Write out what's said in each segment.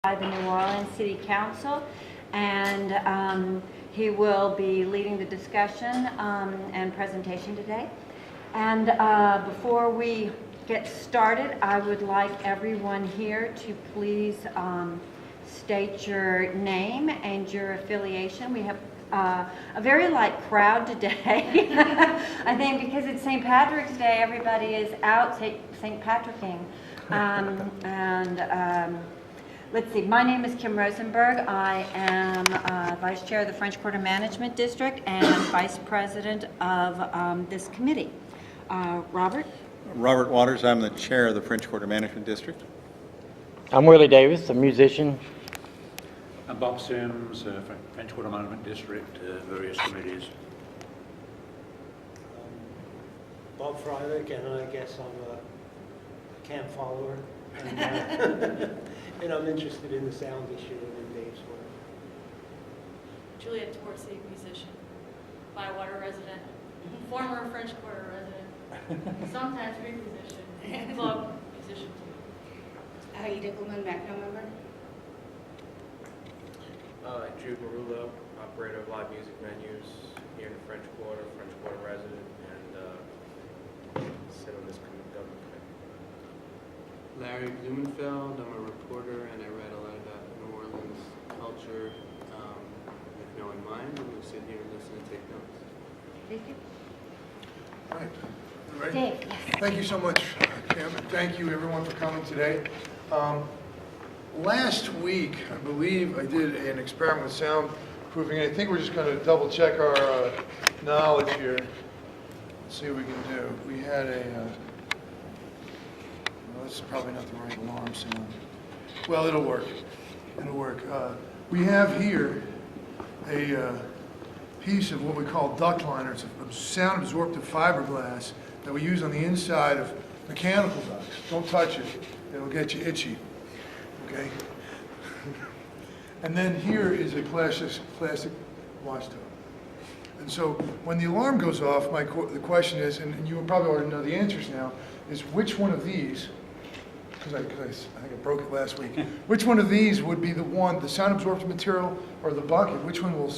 By the New Orleans City Council, and he will be leading the discussion and presentation today. And before we get started, I would like everyone here to please state your name and your affiliation. We have a very light crowd today. I think because it's St. Patrick's Day, everybody is out St. Patricking. Let's see, my name is Kim Rosenberg. I am Vice Chair of the French Quarter Management District and Vice President of this committee. Robert? Robert Waters, I'm the Chair of the French Quarter Management District. I'm Willie Davis, a musician. I'm Bob Sims, French Quarter Management District, various committees. Bob Freilich, and I guess I'm a camp follower. And I'm interested in the sound issue and in Dave's work. Juliet Torcy, musician, Bywater resident, former French Quarter resident, sometimes street musician, club musician too. Aida Gluman, MACNO member. Jude Marullo, operator of live music venues here in the French Quarter resident, and sit on this government committee. Larry Blumenfeld, I'm a reporter and I read a lot about New Orleans culture with no in mind, and we'll sit here and listen and take notes. Thank you. All right. You ready? Dave, yes. Thank you so much, Kim, and thank you everyone for coming today. Last week, I believe I did an experiment with soundproofing, and I think we're just going to double check our knowledge here. Let's see what we can do. We had a this is probably not the right alarm sound. Well, it'll work. It'll work. We have here a piece of what we call duct liner. It's a sound absorptive fiberglass that we use on the inside of mechanical ducts. Don't touch it. It'll get you itchy. Okay? And then here is a plastic wash tub. And so when the alarm goes off, the question is, and you probably already know the answers now, is which one of these, because I think I broke it last week, which one of these would be the sound absorptive material or the bucket, which one will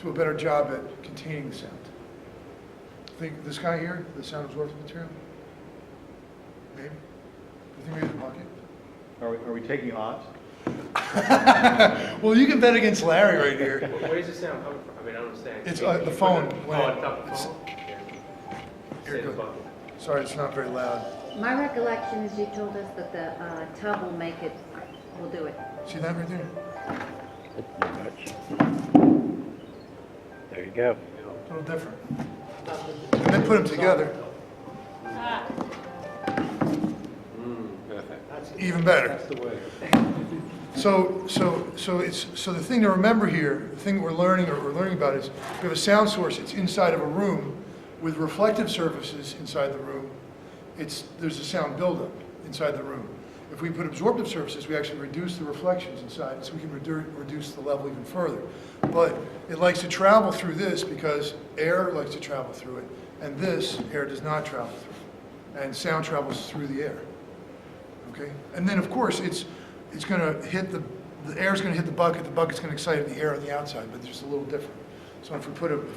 do a better job at containing the sound? I think this guy here, the sound absorptive material? Maybe? I think maybe the bucket? Are we taking odds? Well, you can bet against Larry right here. Where's the sound coming from? I mean, I don't understand. It's the phone. It's up the phone? Here it goes. Sorry, it's not very loud. My recollection is you told us that the tub will will do it. See that right there? There you go. A little different. And then put them together. Even better. That's the way. So the thing to remember here, the thing that we're learning about is we have a sound source. It's inside of a room with reflective surfaces inside the room. There's a sound buildup inside the room. If we put absorptive surfaces, we actually reduce the reflections inside, so we can reduce the level even further. But it likes to travel through this because air likes to travel through it, and this air does not travel through, and sound travels through the air. Okay, and then of course it's going to hit the air's going to hit the bucket's going to excite the air on the outside, but it's just a little different. So if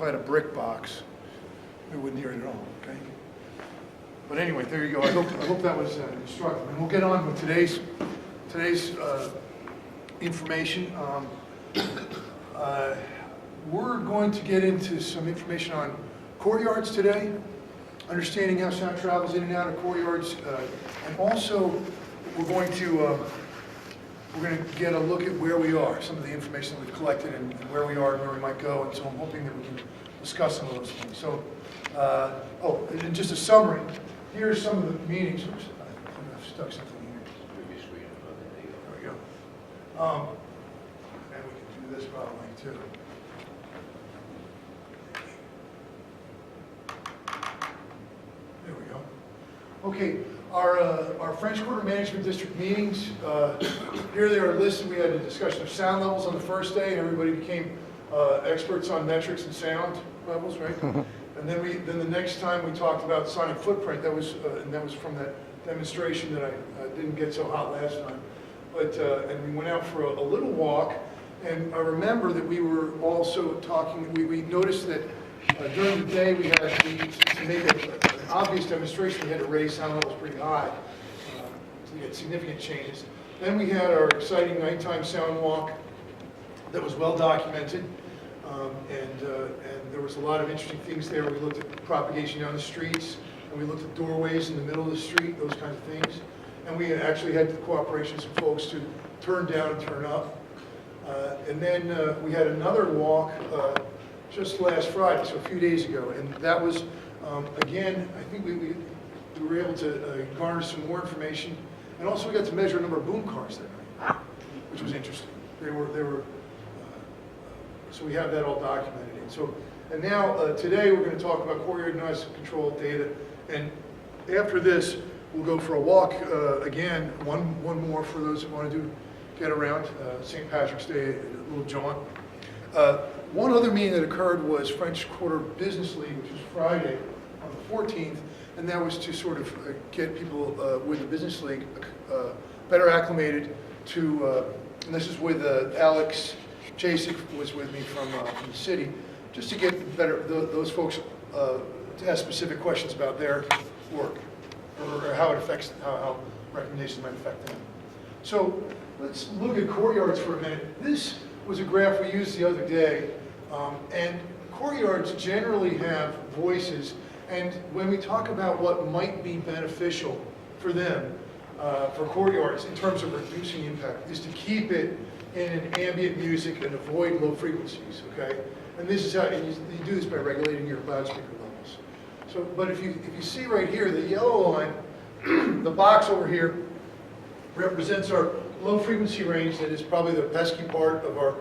I had a brick box, we wouldn't hear it at all. Okay. But anyway, there you go. I hope that was instructive. And we'll get on with today's information. We're going to get into some information on courtyards today, understanding how sound travels in and out of courtyards, and also we're going to get a look at where we are, some of the information that we've collected, and where we are and where we might go. And so I'm hoping that we can discuss some of those things. So, and just a summary. Here are some of the meetings. Oops, I've stuck something here. There we go. And we can do this probably too. There we go. Okay, our French Quarter Management District meetings. Here they are listed. We had a discussion of sound levels on the first day, and everybody became experts on metrics and sound levels, right? And then the next time we talked about sonic footprint. That was from that demonstration that I didn't get so hot last time. but, and we went out for a little walk, and I remember that we were also talking, we noticed that during the day we had, to make an obvious demonstration, we had to raise sound levels pretty high to get significant changes. Then we had our exciting nighttime sound walk that was well documented, and there was a lot of interesting things there. We looked at propagation down the streets, and we looked at doorways in the middle of the street, those kinds of things. And we actually had the cooperation of some folks to turn down and turn up. And then we had another walk just last Friday, so a few days ago, and that was, again, I think we were able to garner some more information, and also we got to measure a number of boom cars that night, which was interesting. They were so we have that all documented. And now today we're going to talk about courtyard noise control data, and after this we'll go for a walk again, one more for those that want to get around St. Patrick's Day, a little jaunt. One other meeting that occurred was French Quarter Business League, which was Friday on the 14th, and that was to sort of get people with the Business League better acclimated to, and this is with Alex Jasek was with me from the city, just to get better those folks to ask specific questions about their work or how it affects, how recommendations might affect them. So let's look at courtyards for a minute. This was a graph we used the other day, and courtyards generally have voices, and when we talk about what might be beneficial for them, for courtyards in terms of reducing impact, is to keep it in an ambient music and avoid low frequencies, okay? And this is how, and you do this by regulating your loudspeaker levels. So, but if you see right here, the yellow line, the box over here, represents our low frequency range. That is probably the pesky part of our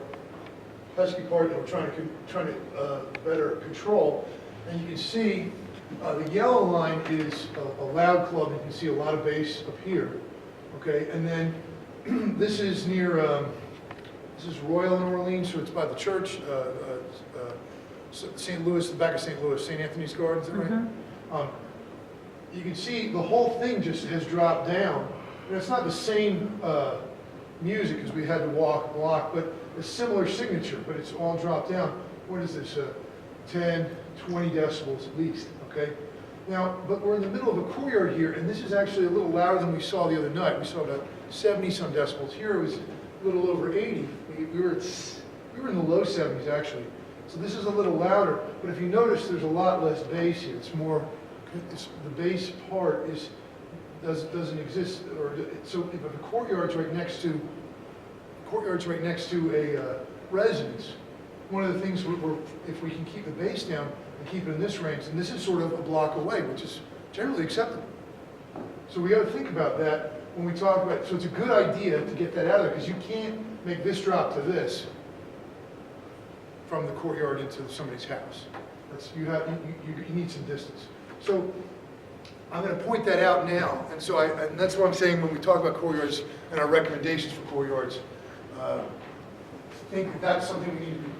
that we're trying to better control. And you can see the yellow line is a loud club. You can see a lot of bass up here. Okay, and then this is near this is Royal in Orleans, so it's by the church, St. Louis, the back of St. Louis, St. Anthony's Gardens, is that right? You can see the whole thing just has dropped down. And it's not the same music as we had to block, but a similar signature, but it's all dropped down. What is this, 10, 20 decibels at least, okay? Now, but we're in the middle of a courtyard here, and this is actually a little louder than we saw the other night. We saw about 70-some decibels. Here it was a little over 80. We were in the low 70s, actually. So this is a little louder, but if you notice, there's a lot less bass here. It's more, the bass part doesn't exist, or so if a courtyard's right next to a residence, one of the things if we can keep the bass down and keep it in this range, and this is sort of a block away, which is generally acceptable. So we got to think about that when we talk about. So it's a good idea to get that out of there, because you can't make this drop to this from the courtyard into somebody's house. You need some distance. So I'm going to point that out now, and so and that's what I'm saying when we talk about courtyards and our recommendations for courtyards. I think that's something we need to be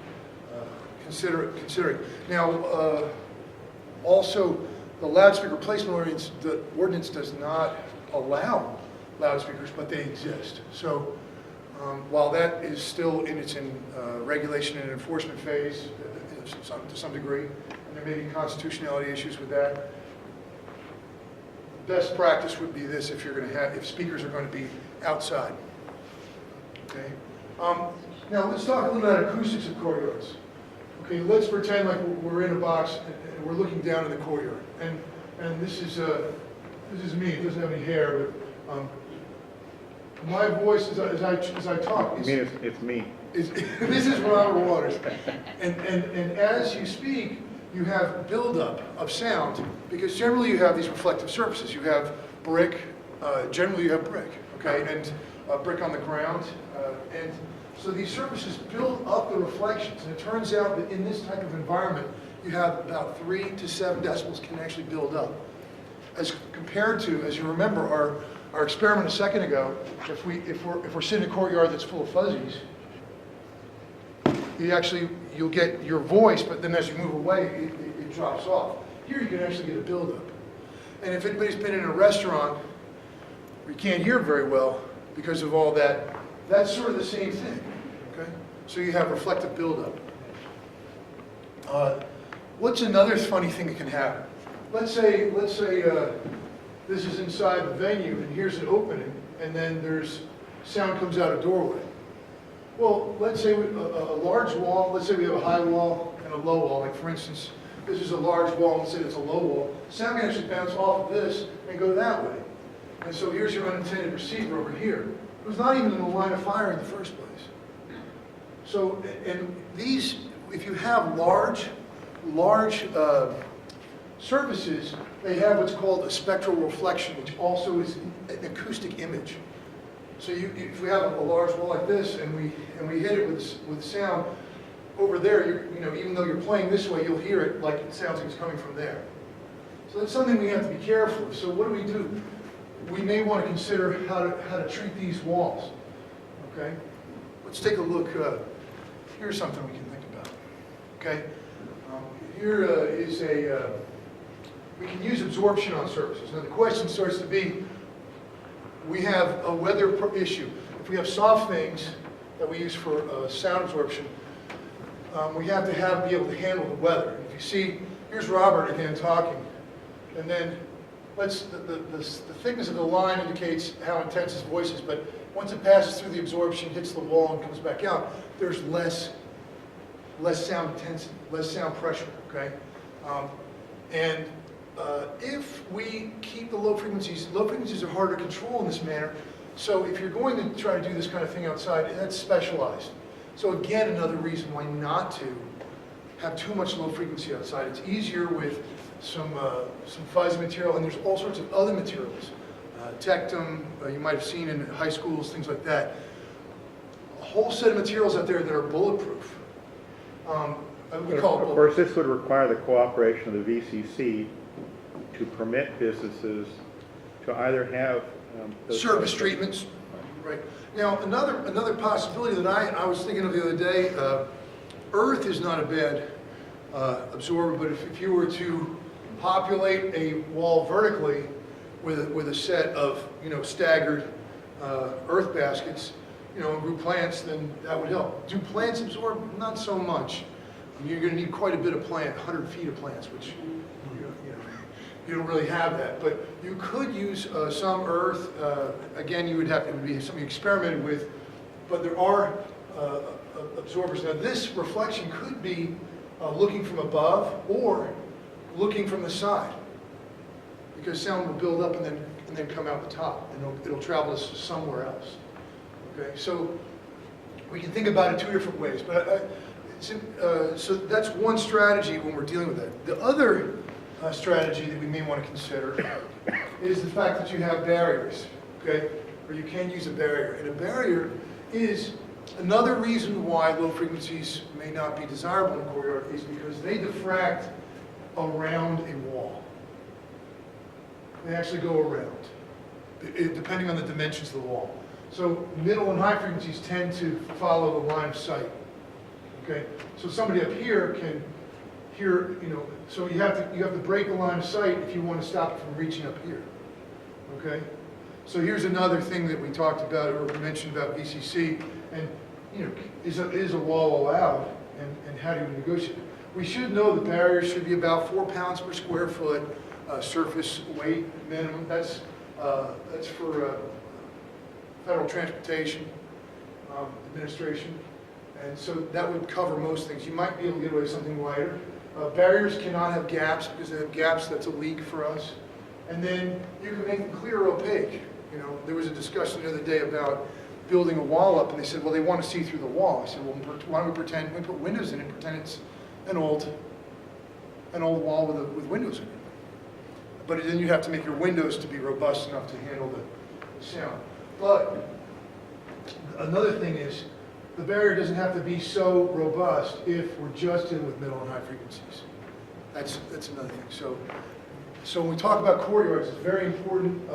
considering. Now, also, the loudspeaker placement ordinance does not allow loudspeakers, but they exist. So while that is still in its regulation and enforcement phase to some degree, and there may be constitutionality issues with that, best practice would be this: if speakers are going to be outside. Okay. Now let's talk a little about acoustics of courtyards. Okay, let's pretend like we're in a box and we're looking down in the courtyard. And this is me. It doesn't have any hair, but my voice as I talk is. It's me. This is Robert Waters. And as you speak, you have buildup of sound, because generally you have these reflective surfaces. You have brick, generally you have brick, okay, and brick on the ground. And so these surfaces build up the reflections. And it turns out that in this type of environment, you have about 3 to 7 decibels can actually build up. As compared to, as you remember, our experiment a second ago, if we're sitting in a courtyard that's full of fuzzies, you'll get your voice, but then as you move away, it drops off. Here you can actually get a buildup. And if anybody's been in a restaurant where you can't hear very well, because of all that. That's sort of the same thing, okay? So you have reflective buildup. What's another funny thing that can happen? Let's say this is inside the venue, and here's an opening, and then there's sound comes out a doorway. Well, let's say a large wall, let's say we have a high wall and a low wall. Like for instance, this is a large wall, let's say it's a low wall. Sound can actually bounce off of this and go that way. And so here's your unintended receiver over here. It was not even in the line of fire in the first place. So, and these, if you have large surfaces, they have what's called a spectral reflection, which also is an acoustic image. So if we have a large wall like this and we hit it with sound, over there, even though you're playing this way, you'll hear it like it sounds like it's coming from there. So that's something we have to be careful of. So what do? We may want to consider how to treat these walls. Okay, let's take a look. Here's something we can think about. Okay, here is we can use absorption on surfaces. Now the question starts to be, we have a weather issue. If we have soft things that we use for sound absorption, we have to be able to handle the weather. If you see, here's Robert again talking, and then the thickness of the line indicates how intense his voice is, but once it passes through the absorption, hits the wall and comes back out, there's less sound intensity, less sound pressure, okay? If we keep the low frequencies are harder to control in this manner, so if you're going to try to do this kind of thing outside, that's specialized. So again, another reason why not to have too much low frequency outside. It's easier with some fuzzy material, and there's all sorts of other materials. Tectum, you might have seen in high schools, things like that. A whole set of materials out there that are bulletproof. We call it of course, this would require the cooperation of the VCC to permit businesses to either have those service treatments. Right. Now, another possibility that I was thinking of the other day, earth is not a bad absorber, but if you were to populate a wall vertically with a set of staggered earth baskets, and grew plants, then that would help. Do plants absorb? Not so much. You're going to need quite a bit of plant, 100 feet of plants, which you don't really have that. But you could use some earth. Again, it would be something you experimented with, but there are absorbers. Now, this reflection could be looking from above or looking from the side, because sound will build up and then come out the top, and it'll travel somewhere else. Okay, so we can think about it two different ways, but so that's one strategy when we're dealing with that. The other strategy that we may want to consider is the fact that you have barriers, okay, or you can use a barrier. And a barrier is another reason why low frequencies may not be desirable in a courtyard, is because they diffract around a wall. They actually go around, depending on the dimensions of the wall. So middle and high frequencies tend to follow the line of sight. Okay, so somebody up here can hear, so you have to break the line of sight if you want to stop it from reaching up here. Okay, so here's another thing that we talked about or mentioned about VCC, and is a wall allowed, and how do you negotiate? We should know the barriers should be about 4 pounds per square foot surface weight minimum. That's for Federal Transportation Administration. And so that would cover most things. You might be able to get away with something lighter. Barriers cannot have gaps, because they have gaps, that's a leak for us. And then you can make them clear or opaque. There was a discussion the other day about building a wall up, and they said, well, they want to see through the wall. I said, well, why don't we pretend, we put windows in it, pretend it's an old wall with windows in it. But then you have to make your windows to be robust enough to handle the sound. But another thing is, the barrier doesn't have to be so robust if we're just dealing with middle and high frequencies. That's another thing. So when we talk about courtyards, it's very important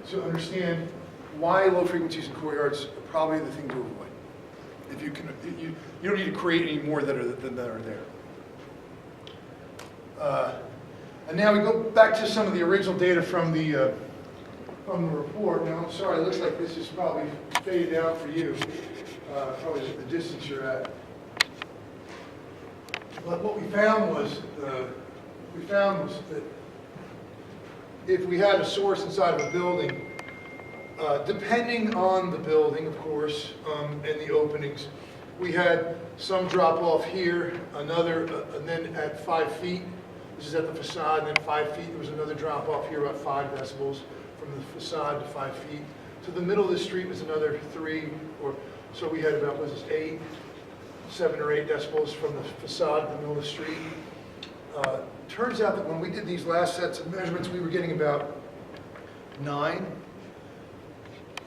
to understand why low frequencies in courtyards are probably the thing to avoid. If you can, you don't need to create any more that are there. And now we go back to some of the original data from the from the report. Now, I'm sorry, it looks like this is probably faded out for you, probably the distance you're at. But what we found was that if we had a source inside of a building, depending on the building, of course, and the openings, we had some drop off here, another, and then at 5 feet, this is at the facade, and then 5 feet, there was another drop off here, about 5 decibels from the facade to 5 feet. To the middle of the street was another 3, or so we had about, was this 7 or 8 decibels from the facade to the middle of the street. Turns out that when we did these last sets of measurements, we were getting about 9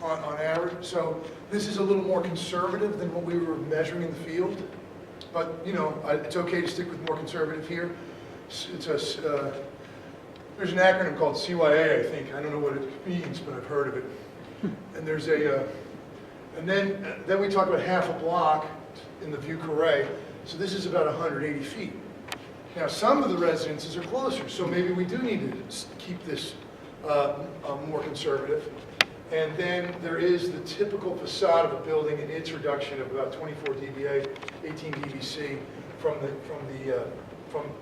on average. So this is a little more conservative than what we were measuring in the field. But, you know, it's okay to stick with more conservative here. There's an acronym called CYA, I think. I don't know what it means, but I've heard of it. And there's and then we talk about half a block in the view carré. So this is about 180 feet. Now, some of the residences are closer, so maybe we do need to keep this more conservative. And then there is the typical facade of a building and its reduction of about 24 dBA, 18 dBc from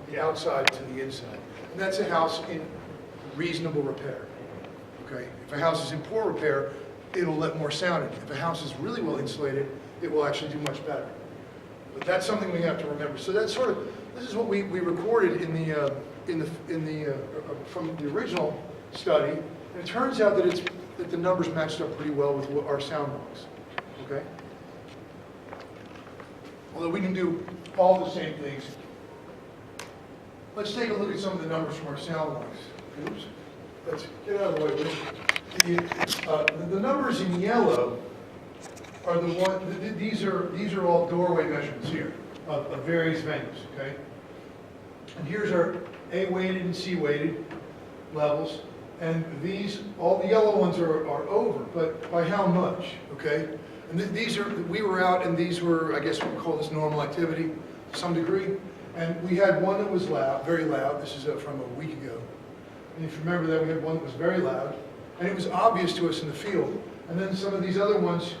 the outside to the inside. And that's a house in reasonable repair. Okay? If a house is in poor repair, it'll let more sound in. If a house is really well insulated, it will actually do much better. But that's something we have to remember. So that's sort of, this is what we recorded from the original study, and it turns out that the numbers matched up pretty well with what our sound logs. Okay? Although we can do all the same things. Let's take a look at some of the numbers from our sound logs. Oops. Let's get out of the way. The numbers in yellow are the one. These are all doorway measurements here of various venues. Okay. And here's our A weighted and C weighted levels, and all the yellow ones are over, but by how much? Okay. And we were out, and these were, I guess we would call this normal activity to some degree. And we had one that was loud, very loud. This is from a week ago. And if you remember that, we had one that was very loud, and it was obvious to us in the field. And then some of these other ones,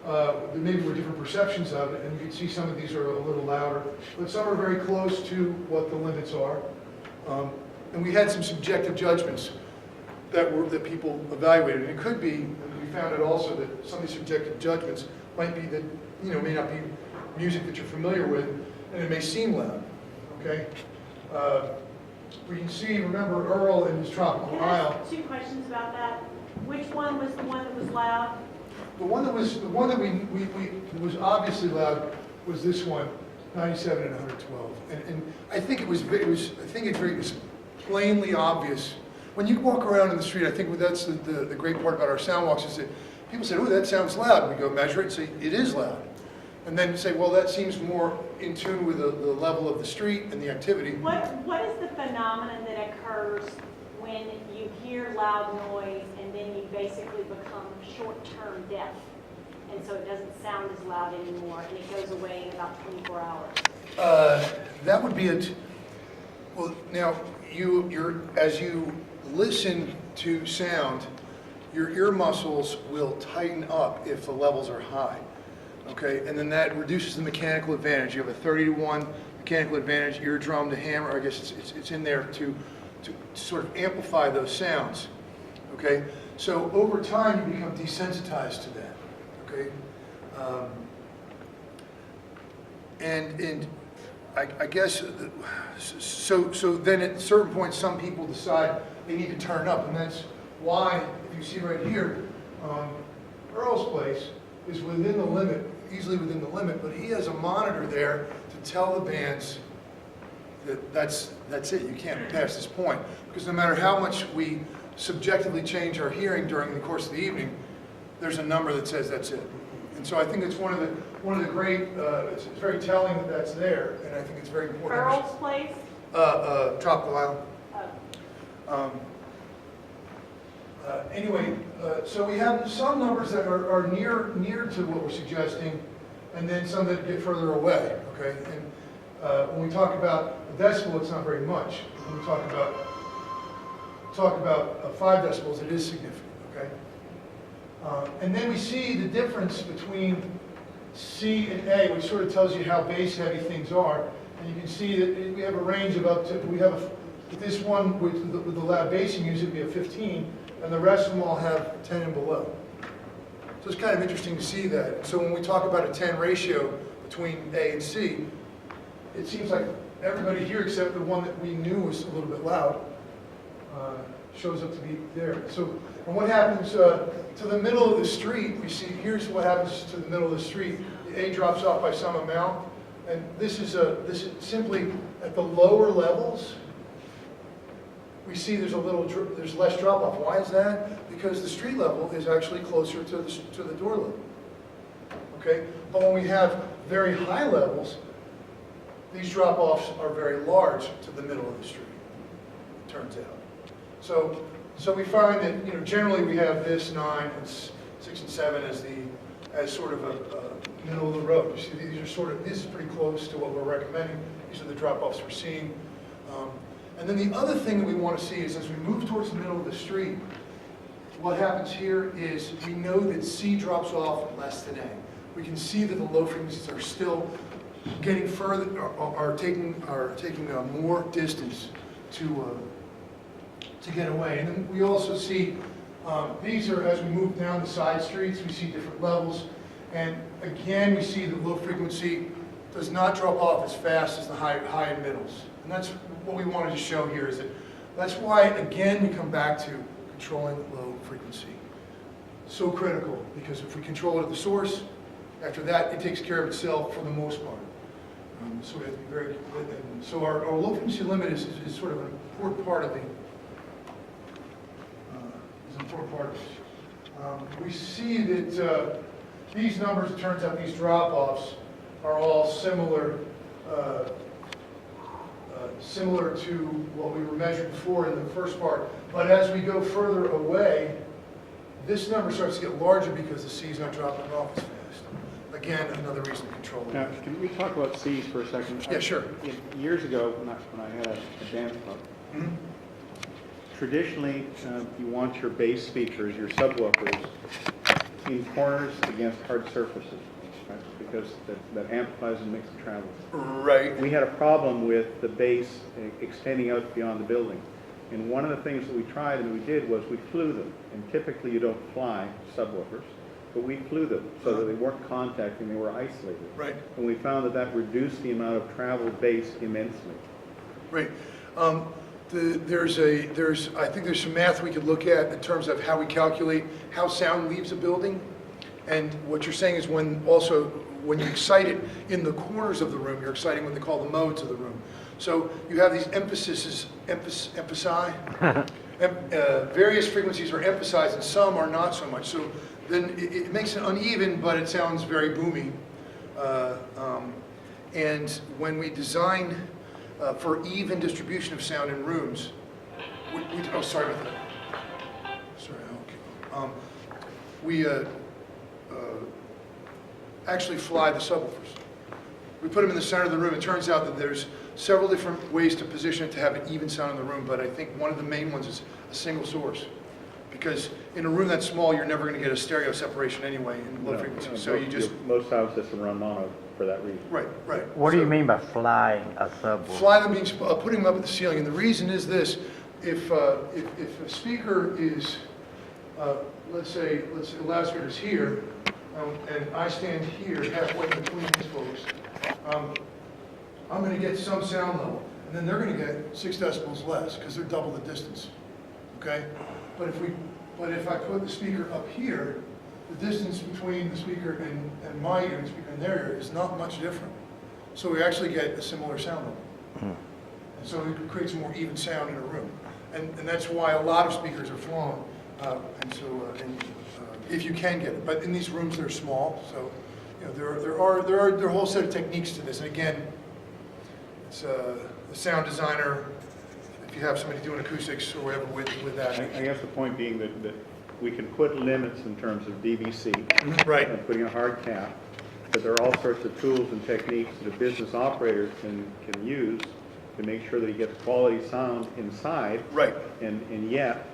there maybe were different perceptions of it, and you can see some of these are a little louder, but some are very close to what the limits are. And we had some subjective judgments that people evaluated. And it could be, and we found out also that some of these subjective judgments might be that, you know, may not be music that you're familiar with, and it may seem loud. Okay? We can see, remember Earl in his Tropical Can I Isle. ask 2 questions about that? Which one was the one that was loud? The one that was obviously loud was this one, 97 and 112. And I think it was plainly obvious. When you walk around in the street, I think that's the great part about our sound walks is that people say, oh, that sounds loud. And we go measure it and say, it is loud. And then say, well, that seems more in tune with the level of the street and the activity. What is the phenomenon that occurs when you hear loud noise and then you basically become short-term deaf? And so it doesn't sound as loud anymore, and it goes away in about 24 hours. That would be it. Well, now, as you listen to sound, your ear muscles will tighten up if the levels are high. Okay, and then that reduces the mechanical advantage. You have a 30-to-1 mechanical advantage, eardrum to hammer. I guess it's in there to sort of amplify those sounds. Okay, so over time you become desensitized to that. Okay, and I guess so then at certain points some people decide they need to turn up, and that's why, if you see right here, Earl's place is within the limit, easily within the limit, but he has a monitor there to tell the bands that that's it, you can't pass this point. Because no matter how much we subjectively change our hearing during the course of the evening, there's a number that says that's it. And so I think it's one of the great, it's very telling that that's there, and I think it's very important. Earl's place? Tropical Island. Oh. Anyway, so we have some numbers that are near to what we're suggesting, and then some that get further away. Okay, and when we talk about a decibel, it's not very much. When we talk about 5 decibels, it is significant. okay? And then we see the difference between C and A, which sort of tells you how base heavy things are. And you can see that we have a range of up to, with this one with the lab basing unit, we have 15, and the rest of them all have 10 and below. So it's kind of interesting to see that. So when we talk about a 10 ratio between A and C, it seems like everybody here except the one that we knew was a little bit loud shows up to be there. So, and what happens to the middle of the street, we see, here's what happens to the middle of the street. The A drops off by some amount, and this is simply at the lower levels, we see there's less drop off. Why is that? Because the street level is actually closer to the door level. Okay? But when we have very high levels, these drop offs are very large to the middle of the street, it turns out. So we find that, generally we have this 9 and 6 and 7 as sort of a middle of the road. You see, this is pretty close to what we're recommending. These are the drop-offs we're seeing. And then the other thing that we want to see is as we move towards the middle of the street, what happens here is we know that C drops off less than A. We can see that the low frequencies are still getting further, are taking more distance to get away. And then we also see, these are, as we move down the side streets, we see different levels. And again, we see the low frequency does not drop off as fast as the high and middles. And that's what we wanted to show here, is that that's why, again, we come back to controlling low frequency. So critical, because if we control it at the source, after that, it takes care of itself for the most part. So we have to be very, so our low frequency limit is sort of an important part of the, we see that these numbers, it turns out these drop-offs are all similar to what we were measuring before in the first part. But as we go further away, this number starts to get larger because the C is not dropping off as fast. Again, another reason to control it. Now, can we talk about C's for a second? Yeah, sure. Years ago, when I had a dance club, traditionally, you want your bass speakers, your subwoofers, in corners against hard surfaces, right? Because that amplifies and makes it travel. Right. We had a problem with the bass extending out beyond the building. And one of the things that we tried and we did was we flew them. And typically you don't fly subwoofers, but we flew them so that they weren't contacting, they were isolated. Right. And we found that reduced the amount of travel bass immensely. Right. I think there's some math we could look at in terms of how we calculate how sound leaves a building. And what you're saying is when you excite it in the corners of the room, you're exciting what they call the modes of the room. So you have these various frequencies are emphasized and some are not so much. So then it makes it uneven, but it sounds very boomy. And when we design for even distribution of sound in rooms, oh, sorry about that. Sorry, okay. We actually fly the subwoofers. We put them in the center of the room. It turns out that there's several different ways to position it to have an even sound in the room, but I think one of the main ones is a single source. Because in a room that small, you're never going to get a stereo separation anyway in low frequency. So you just... Most sound systems run mono for that reason. Right. What do you mean by flying a subwoofer? Fly them means putting them up at the ceiling. And the reason is this. If a speaker is, let's say the loudspeaker is here, and I stand here halfway between these folks, I'm going to get some sound level. And then they're going to get 6 decibels less because they're double the distance. Okay? But if I put the speaker up here, the distance between the speaker and my ear and the speaker in their ear is not much different. So we actually get a similar sound level. And so it creates a more even sound in a room. And that's why a lot of speakers are flown. If you can get it. But in these rooms, they're small. So there are a whole set of techniques to this. And again, it's the sound designer, if you have somebody doing acoustics or whatever with that. I guess the point being that we can put limits in terms of DVC. Right. And putting a hard cap. But there are all sorts of tools and techniques that a business operator can use to make sure that he gets quality sound inside. Right. And yet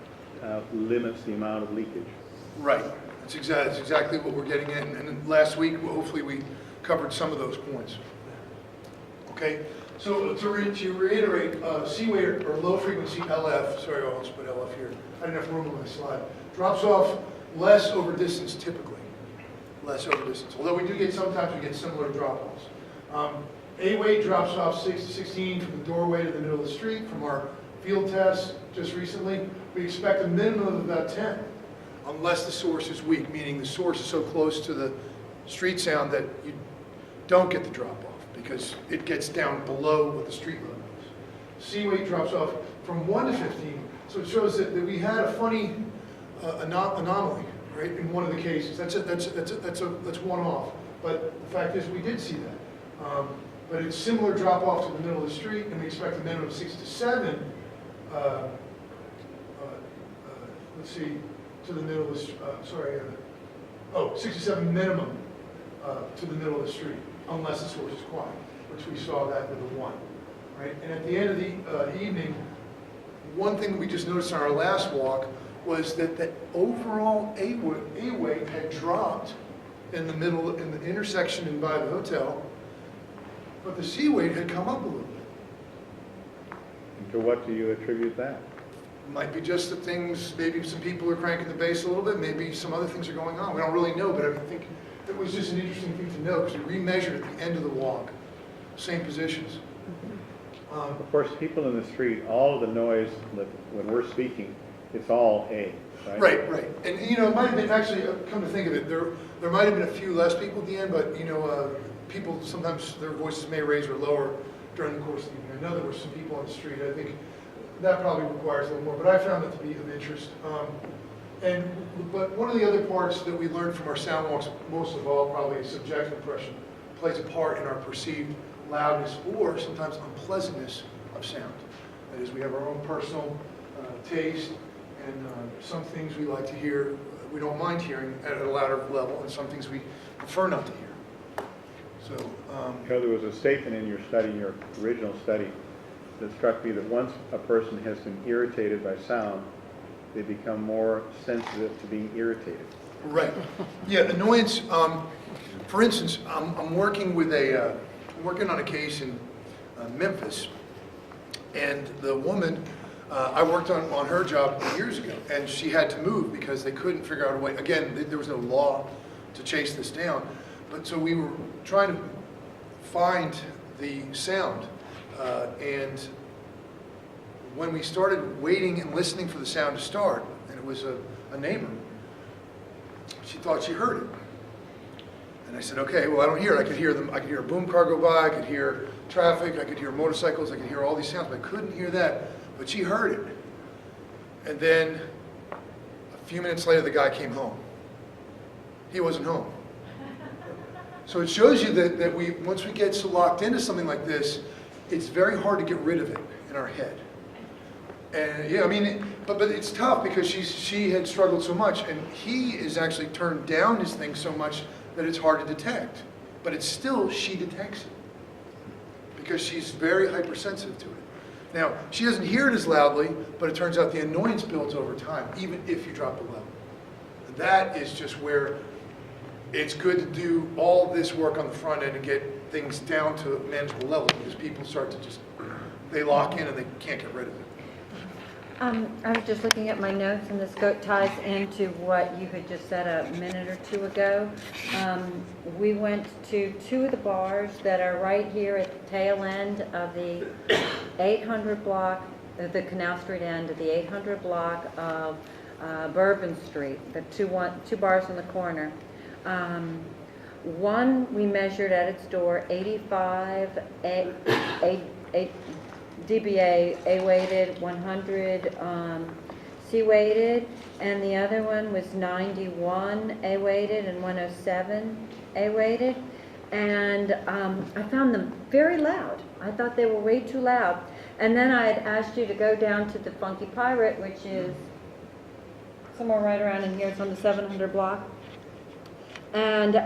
limits the amount of leakage. Right. That's exactly what we're getting at. And last week, hopefully, we covered some of those points. Okay? So to reiterate, C-weight or low-frequency LF, sorry, I almost put LF here. I didn't have room on my slide. Drops off less over distance typically. Less over distance. Although we do get, sometimes we get similar drop-offs. A-weight drops off 6 to 16 from the doorway to the middle of the street. From our field tests just recently, we expect a minimum of about 10, unless the source is weak, meaning the source is so close to the street sound that you don't get the drop-off because it gets down below what the street level is. C-weight drops off from 1 to 15, so it shows that we had a funny anomaly, right, in one of the cases. That's one off, but the fact is we did see that. But it's similar drop-off to the middle of the street, and we expect a minimum of 6 to 7, let's see, to the middle of the, 6 to 7 minimum to the middle of the street, unless the source is quiet, which we saw that with the 1, right? And at the end of the evening, one thing we just noticed on our last walk was that the overall A-weight had dropped in the middle, in the intersection and by the hotel, but the C-weight had come up a little bit. And to what do you attribute that? Might be just that things, maybe some people are cranking the bass a little bit, maybe some other things are going on. We don't really know, but I think it was just an interesting thing to know because we remeasured at the end of the walk, same positions. Of course, people in the street, all of the noise, when we're speaking, it's all A, right? Right. And, you know, it might have been, actually, come to think of it, there might have been a few less people at the end, but, you know, people, sometimes their voices may raise or lower during the course of the evening. I know there were some people on the street. I think that probably requires a little more, but I found it to be of interest. But one of the other parts that we learned from our sound walks, most of all, probably is subjective impression plays a part in our perceived loudness or sometimes unpleasantness of sound. That is, we have our own personal taste, and some things we like to hear, we don't mind hearing at a louder level, and some things we prefer not to hear. So, You know, there was a statement in your study, your original study, that struck me that once a person has been irritated by sound, they become more sensitive to being irritated. right. Yeah, annoyance. For instance, I'm working with working on a case in Memphis, and the woman, I worked on her job years ago, and she had to move because they couldn't figure out a way. Again, there was no law to chase this down, but so we were trying to find the sound, and when we started waiting and listening for the sound to start, and it was a neighbor, she thought she heard it. And I said, okay, well, I don't hear it. I could hear them. I could hear a boom car go by. I could hear traffic. I could hear motorcycles. I could hear all these sounds, but I couldn't hear that. But she heard it. And then a few minutes later, the guy came home. He wasn't home. So it shows you that once we get so locked into something like this, it's very hard to get rid of it in our head. And yeah, I mean, but it's tough because she had struggled so much, and he is actually turned down his thing so much that it's hard to detect. But it's still, she detects it because she's very hypersensitive to it. Now, she doesn't hear it as loudly, but it turns out the annoyance builds over time, even if you drop the level. And that is just where it's good to do all this work on the front end and get things down to a manageable level, because people start to just, they lock in and they can't get rid of it. I was just looking at my notes, and this ties into what you had just said a minute or two ago. We went to 2 of the bars that are right here at the tail end of the 800 block, the Canal Street end of the 800 block of Bourbon Street, the two bars in the corner. One we measured at its door 85 dBA A-weighted, 100 C-weighted, and the other one was 91 A-weighted and 107 A-weighted. And I found them very loud. I thought they were way too loud. And then I had asked you to go down to the Funky Pirate, which is somewhere right around in here. It's on the 700 block. And